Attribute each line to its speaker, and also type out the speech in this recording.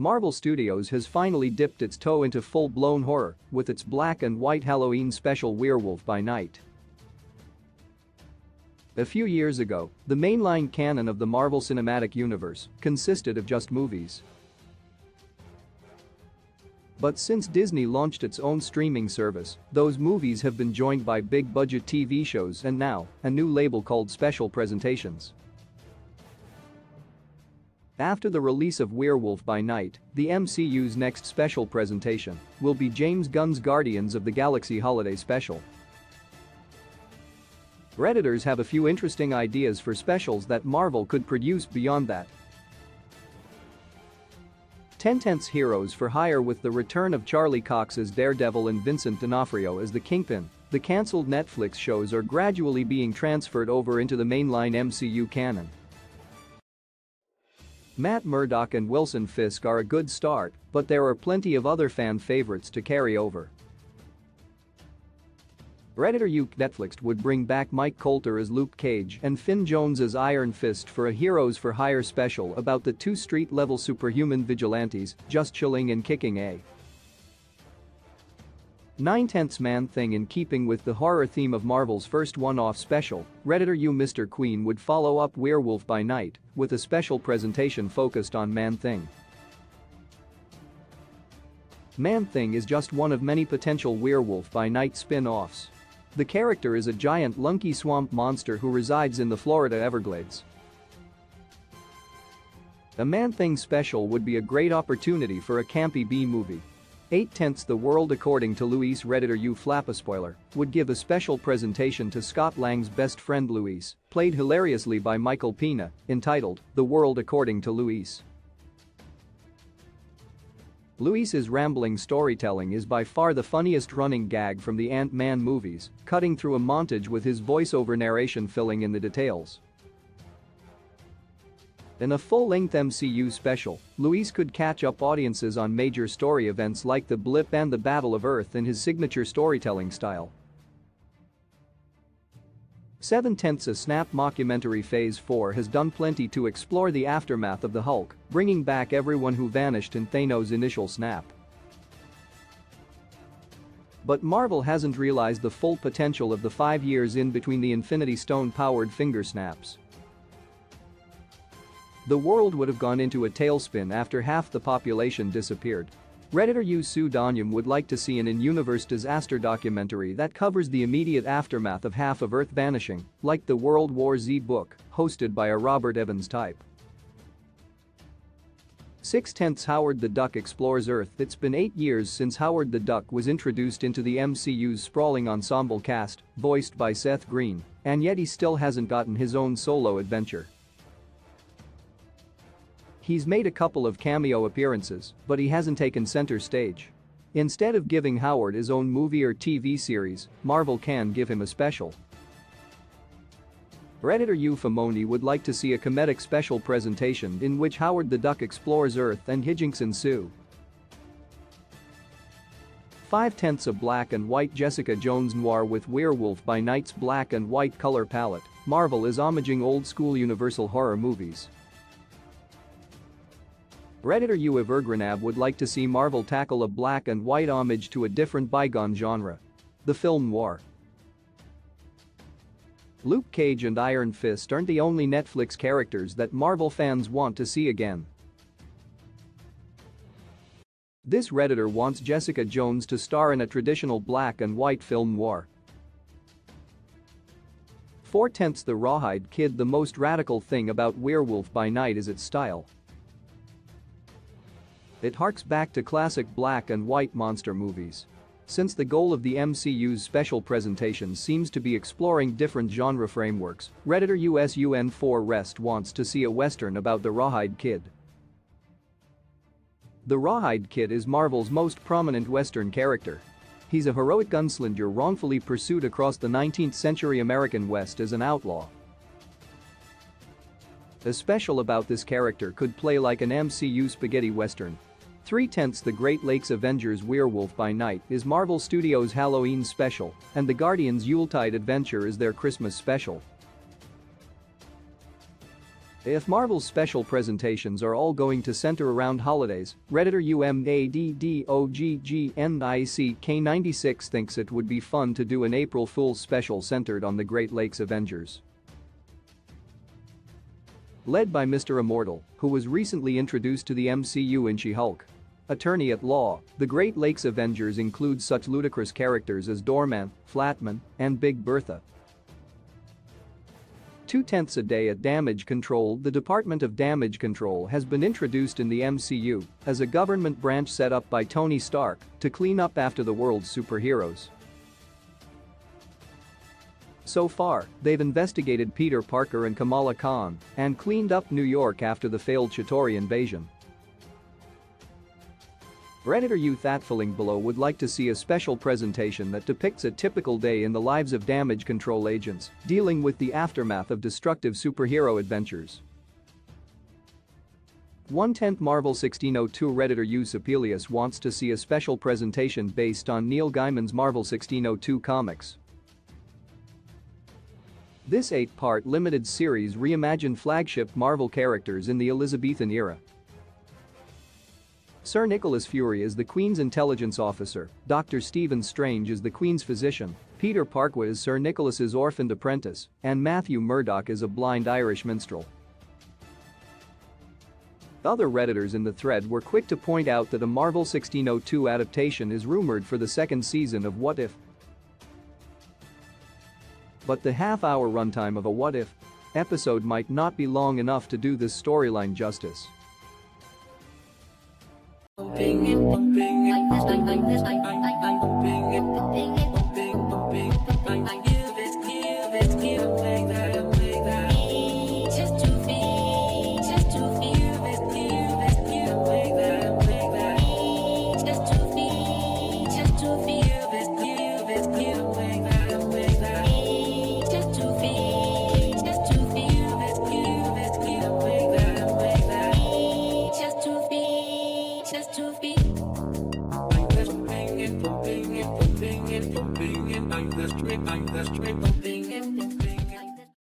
Speaker 1: Marvel Studios has finally dipped its toe into full-blown horror with its black and white Halloween special Werewolf by Night. A few years ago, the mainline canon of the Marvel Cinematic Universe consisted of just movies. But since Disney launched its own streaming service, those movies have been joined by big-budget TV shows and now, a new label called Special Presentations. After the release of Werewolf by Night, the MCU's next special presentation will be James Gunn's Guardians of the Galaxy Holiday Special. Redditors have a few interesting ideas for specials that Marvel could produce beyond that. 10 heroes for hire with the return of Charlie Cox as Daredevil and Vincent D'Onofrio as the Kingpin. The cancelled Netflix shows are gradually being transferred over into the mainline MCU canon. Matt Murdock and Wilson Fisk are a good start, but there are plenty of other fan favorites to carry over. Redditor Netflix would bring back Mike Colter as Luke Cage and Finn Jones as Iron Fist for a Heroes for Hire special about the two street-level superhuman vigilantes just chilling and kicking a 9/10 Man-Thing. In keeping with the horror theme of Marvel's first one-off special, Redditor Mr. Queen would follow up Werewolf by Night with a special presentation focused on Man-Thing. Man-Thing is just one of many potential Werewolf by Night spin-offs. The character is a giant lunky swamp monster who resides in the Florida Everglades. A Man-Thing special would be a great opportunity for a campy B-movie. 8/10 The World According to Luis. Redditor Flappa Spoiler would give a special presentation to Scott Lang's best friend Luis, played hilariously by Michael Pena, entitled The World According to Luis. Luis's rambling storytelling is by far the funniest running gag from the Ant-Man movies, cutting through a montage with his voiceover narration filling in the details. In a full-length MCU special, Luis could catch up audiences on major story events like the Blip and the Battle of Earth in his signature storytelling style. 7/10 A Snap mockumentary Phase 4 has done plenty to explore the aftermath of the Hulk, bringing back everyone who vanished in Thanos' initial snap. But Marvel hasn't realized the full potential of the 5 years in between the Infinity Stone-powered finger snaps. The world would have gone into a tailspin after half the population disappeared. Redditor Sue Donyam would like to see an in-universe disaster documentary that covers the immediate aftermath of half of Earth vanishing, like the World War Z book, hosted by a Robert Evans type. 6/10 Howard the Duck Explores Earth. It's been 8 years since Howard the Duck was introduced into the MCU's sprawling ensemble cast, voiced by Seth Green, and yet he still hasn't gotten his own solo adventure. He's made a couple of cameo appearances, but he hasn't taken center stage. Instead of giving Howard his own movie or TV series, Marvel can give him a special. Redditor Famoni would like to see a comedic special presentation in which Howard the Duck explores Earth and hijinks ensue. 5/10 A black and white Jessica Jones noir with Werewolf by Night's black and white color palette. Marvel is homaging old-school Universal horror movies. Redditor Evergranab would like to see Marvel tackle a black and white homage to a different bygone genre. The film noir. Luke Cage and Iron Fist aren't the only Netflix characters that Marvel fans want to see again. This Redditor wants Jessica Jones to star in a traditional black and white film noir. 4/10 The Rawhide Kid. The most radical thing about Werewolf by Night is its style. It harks back to classic black and white monster movies. Since the goal of the MCU's special presentation seems to be exploring different genre frameworks, Redditor USUN4 Rest wants to see a western about the Rawhide Kid. The Rawhide Kid is Marvel's most prominent western character. He's a heroic gunslinger wrongfully pursued across the 19th century American West as an outlaw. A special about this character could play like an MCU spaghetti western. 3/10 The Great Lakes Avengers Werewolf by Night is Marvel Studios' Halloween special, and the Guardians' Yuletide Adventure is their Christmas special. If Marvel's special presentations are all going to center around holidays, Redditor UMADDOGGNICK96 thinks it would be fun to do an April Fool's special centered on the Great Lakes Avengers. Led by Mr. Immortal, who was recently introduced to the MCU in She-Hulk. Attorney at law, the Great Lakes Avengers includes such ludicrous characters as Doorman, Flatman, and Big Bertha. 2/10 a day at Damage Control. The Department of Damage Control has been introduced in the MCU as a government branch set up by Tony Stark to clean up after the world's superheroes. So far, they've investigated Peter Parker and Kamala Khan and cleaned up New York after the failed Chitauri invasion. Redditor U Thatfulling below would like to see a special presentation that depicts a typical day in the lives of Damage Control agents dealing with the aftermath of destructive superhero adventures. 1/10 Marvel 1602 Redditor U Sepelius wants to see a special presentation based on Neil Gaiman's Marvel 1602 comics. This 8-part limited series reimagined flagship Marvel characters in the Elizabethan era. Sir Nicholas Fury is the Queen's intelligence officer, Dr. Stephen Strange is the Queen's physician, Peter Parker is Sir Nicholas's orphaned apprentice, and Matthew Murdoch is a blind Irish minstrel. Other Redditors in the thread were quick to point out that a Marvel 1602 adaptation is rumored for the second season of What If. But the half-hour runtime of a What If episode might not be long enough to do this storyline justice.
Speaker 2: I'm the strip.